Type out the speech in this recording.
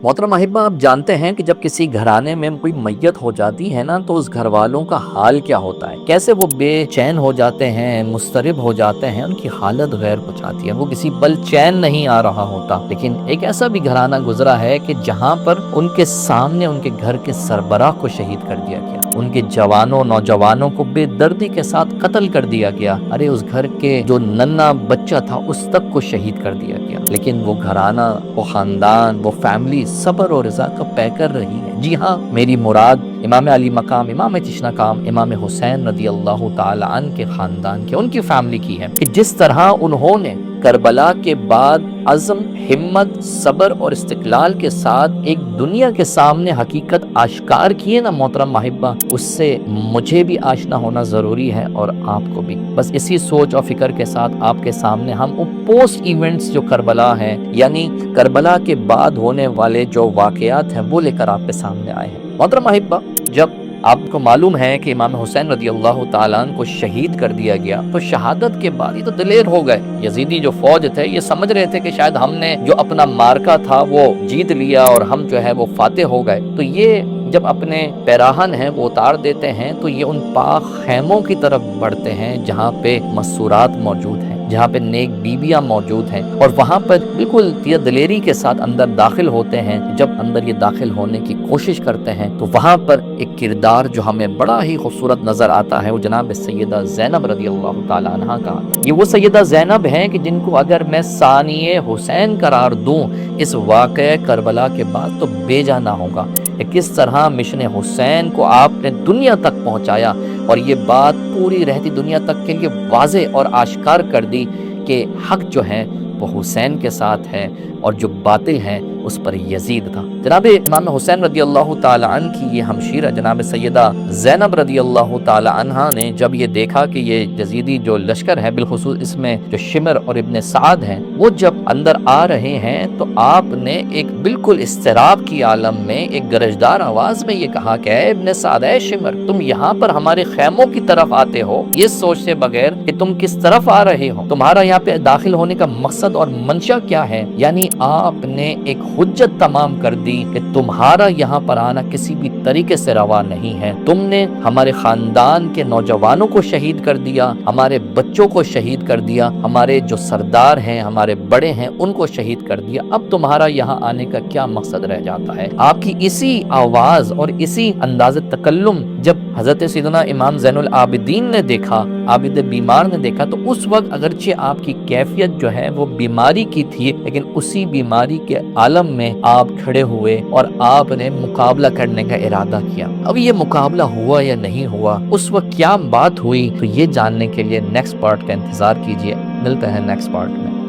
मोहतरम अहिब्बा, आप जानते हैं कि जब किसी घराने में कोई मैयत हो जाती है ना, तो उस घर वालों का हाल क्या होता है, कैसे वो बेचैन हो जाते हैं, मुस्तरिब हो जाते हैं, उनकी हालत गैर कुछ आती है, वो किसी पल चैन नहीं आ रहा होता। लेकिन एक ऐसा भी घराना गुजरा है कि जहाँ पर उनके सामने उनके घर के सरबराह को शहीद कर दिया गया, उनके जवानों नौजवानों को बेदर्दी के साथ कत्ल कर दिया गया। अरे उस घर के जो नन्हा बच्चा था उस तक को शहीद कर दिया गया, लेकिन वो घराना, वो खानदान, वो फैमिली सब्र और रज़ा का पैकर रही है। जी हाँ, मेरी मुराद इमाम अली मकाम, इमाम तशनकाम, इमाम हुसैन रदी अल्लाह ताला अन्हु के खानदान के, उनकी फैमिली की है कि जिस तरह उन्होंने करबला के बाद अज़म, हिम्मत, सब्र और इस्तिक़लाल के साथ एक दुनिया के सामने हकीकत आश्कार किए ना मोहतरम अहिब्बा, उससे मुझे भी आशना होना ज़रूरी है और आपको भी। बस इसी सोच और फिक्र के साथ आपके सामने हम पोस्ट इवेंट्स जो करबला हैं, यानी करबला के बाद होने वाले जो वाक़यात हैं, वो लेकर आपके सामने आए हैं। मोहतरम अहिब्बा, जब आपको मालूम है कि इमाम हुसैन रदी अल्लाह ताला अन्हु को शहीद कर दिया गया, तो शहादत के बाद ये तो दिलेर हो गए। यजीदी जो फौज थे ये समझ रहे थे कि शायद हमने जो अपना मार्का था वो जीत लिया और हम जो है वो फातेह हो गए। तो ये जब अपने पैराहन हैं वो उतार देते हैं, तो ये उन पाक खैमों की तरफ बढ़ते हैं जहाँ पे मसूरात मौजूद हैं, जहाँ पे नेक बीबियाँ मौजूद हैं, और वहाँ पर बिल्कुल दिलेरी के साथ अंदर दाखिल होते हैं। जब अंदर ये दाखिल होने की कोशिश करते हैं तो वहाँ पर एक किरदार जो हमें बड़ा ही खूबसूरत नजर आता है, वो जनाब सैयदा ज़ैनब रदी अल्लाह ताला अन्हा का। ये वो सैयदा ज़ैनब हैं कि जिनको अगर मैं सानिए हुसैन करार दूं इस वाक़या करबला के बाद तो बेजा ना होगा। किस तरह मिशन हुसैन को आपने दुनिया तक पहुंचाया और ये बात पूरी रहती दुनिया तक के लिए वाज़े और आश्कार कर दी कि हक जो है वो हुसैन के साथ है और जो बातें हैं उस पर यजीद था। जनाब इमाम हुसैन रदी अल्लाह ताला अन्हु की ये हमशीरा जनाब सैयदा ज़ैनब रदी अल्लाह ताला अन्हा ने जब ये देखा कि ये यजीदी जो लश्कर है, बिलखुसूस इसमें जो शिमर और इब्न साद हैं, वो जब अंदर आ रहे हैं तो आपने एक बिल्कुल इस्तिराब की आलम में एक गरजदार आवाज में ये कहा कि इब्न साद, ए शिमर, तुम यहाँ पर हमारे खैमों की तरफ आते हो ये सोचते बगैर कि तुम किस तरफ आ रहे हो, तुम्हारा यहाँ पे दाखिल होने का मकसद और मंशा क्या है। यानी आपने एक हुज्जत तमाम कर दी कि तुम्हारा यहाँ पर आना किसी भी तरीके से रवा नहीं है। तुमने हमारे खानदान के नौजवानों को शहीद कर दिया, हमारे बच्चों को शहीद कर दिया, हमारे जो सरदार हैं, हमारे बड़े हैं, उनको शहीद कर दिया। अब तुम्हारा यहाँ आने का क्या मकसद रह जाता है। आपकी इसी आवाज और इसी अंदाज़ तकल्लुम जब हजरत सैयदना इमाम ज़ैनुल आबिदीन ने देखा, आबिद बीमार ने देखा, तो उस वक्त अगरचे आपकी कैफियत जो है वो बीमारी की थी, लेकिन उसी बीमारी के आलम में आप खड़े हुए और आपने मुकाबला करने का इरादा किया। अब ये मुकाबला हुआ या नहीं हुआ, उस वक्त क्या बात हुई, तो ये जानने के लिए नेक्स्ट पार्ट का इंतजार कीजिए। मिलते हैं नेक्स्ट पार्ट में।